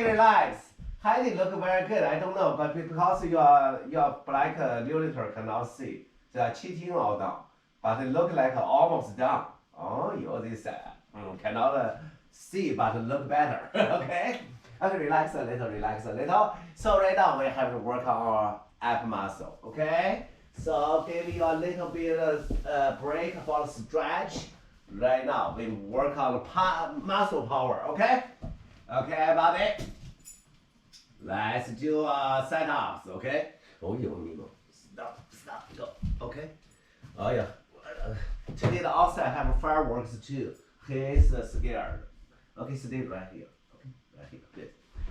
Relax. Heidi look very good. I don't know, but because your black monitor cannot see, they are cheating all down. But it look like almost done. Oh, you this cannot see, but look better. Okay. Okay, relax a little, relax a little. So right now we have to work on our ab muscle. Okay. So give you a little bit of break for stretch. Right now we work on muscle power. Okay. Okay, everybody. Let's do set-ups, okay? Oh, you stop, go, okay? Oh yeah. Today the outside have fireworks too. He's scared. Okay, stay right here. Okay, right here, good.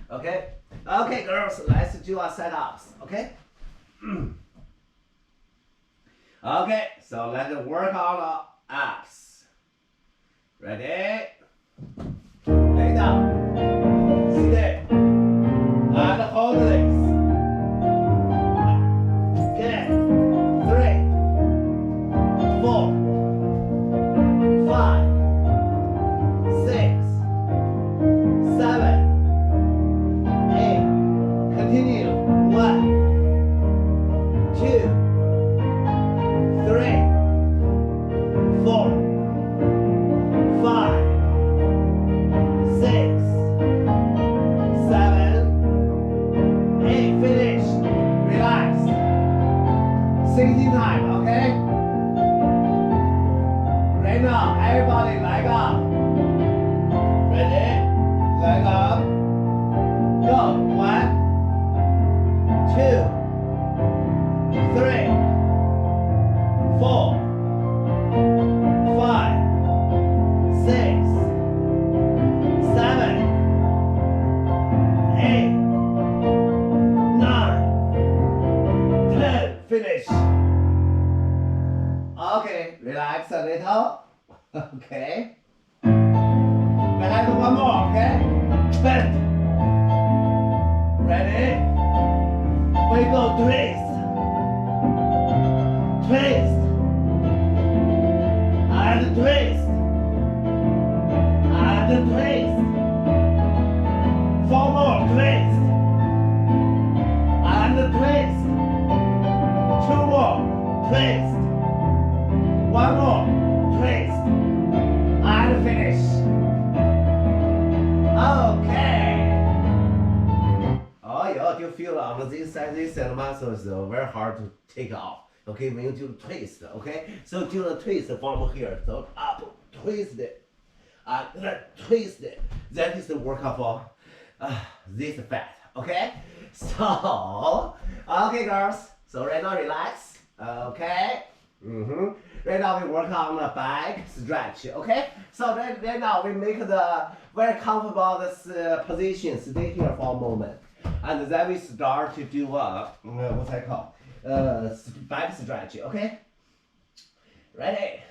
Okay, okay, girls, let's do our set-ups, okay? Okay, so let's work on the abs. Ready? Lay down. Stay. And hold this. Good. 3, 4, 5, 6, 7, 8. Continue. 1, 2, 3, 4, 5, 6, 7, 8. Finish. Relax. 16 time, okay? Right now, everybody leg up. Ready? Leg up. Go. 1, 2, 3, 4, 5, 6, 7, 8, 9, 10. Finish. Okay, relax a little. Okay. We have one more, okay? Bend. Ready? We go twist. Twist. And twist. And twist. 4 more, twist. And twist. 2 more, twist. 1 more, twist. And finish. Okay. Oh, yeah, you feel on this side muscles very hard to take off. Okay, when you do the twist, okay? So do the twist from here, so up, twist it, and twist it. That is the workout for this fat, okay? So, okay, girls. So right now, relax, okay? Right now we work on the back stretch, okay? So right now we make the very comfortable this position. Stay here for a moment, and then we start to do what's that called? Back stretch, okay? Ready?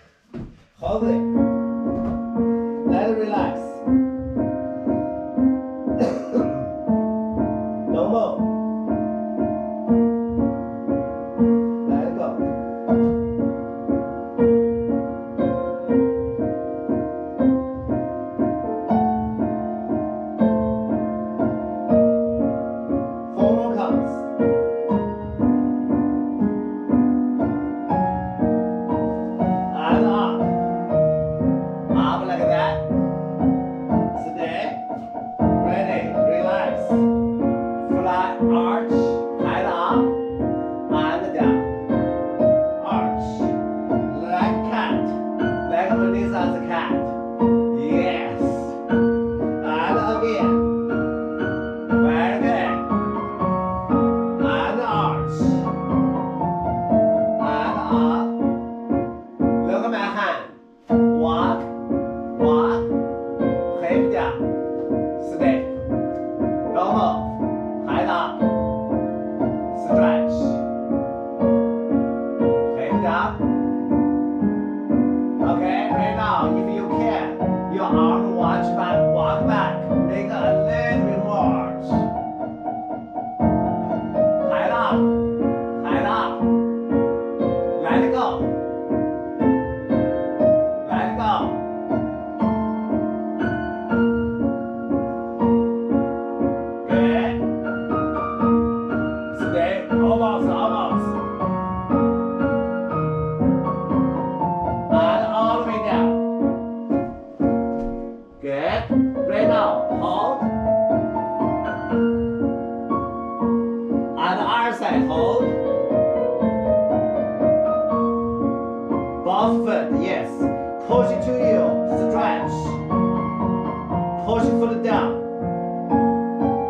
Hold it. Let it relax. No more. Let it go. Up like that.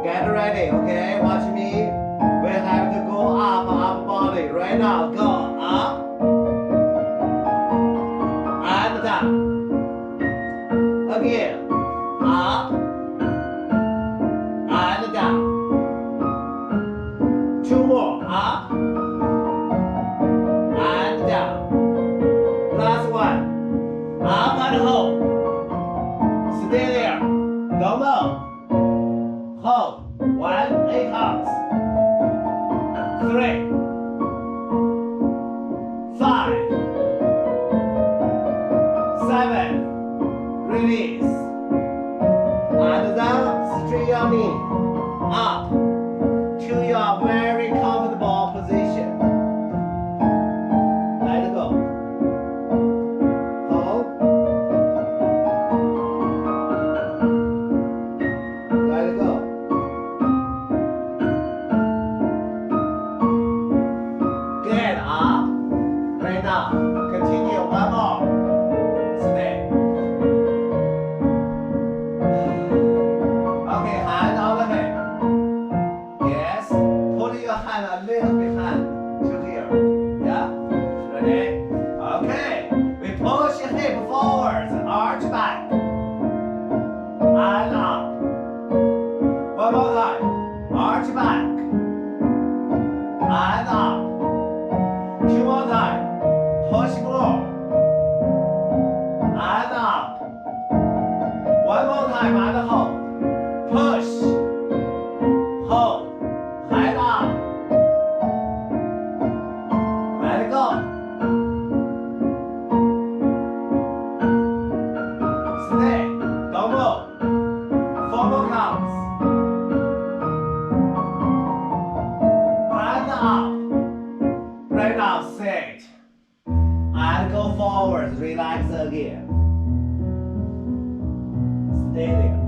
Get ready, okay? Watch me. We have to go up our body. Right now, go up. And down. Again. Up. And down. Two more. Up. And down. Last one. Up and hold. Stay there. Don't move. Hold. 1, 8 counts. 3, 5, 7. Release. And then straight your knee up to your very comfortable position. Let it go. Hold. Let it go. Get up. Right now. Continue one more. Stay. Okay, hand on the hip. Yes. Put your hand a little behind to here. Yeah. Ready? Okay. We push your hip forward, arch back. And up. One more time. Arch back. And up. Two more time. Push more. And up. One more time and hold. Push. Hold. Head up. Let it go. Stay. Don't move. 4 more counts. And up. Right now, sit. And go forward. Relax again. Stay there.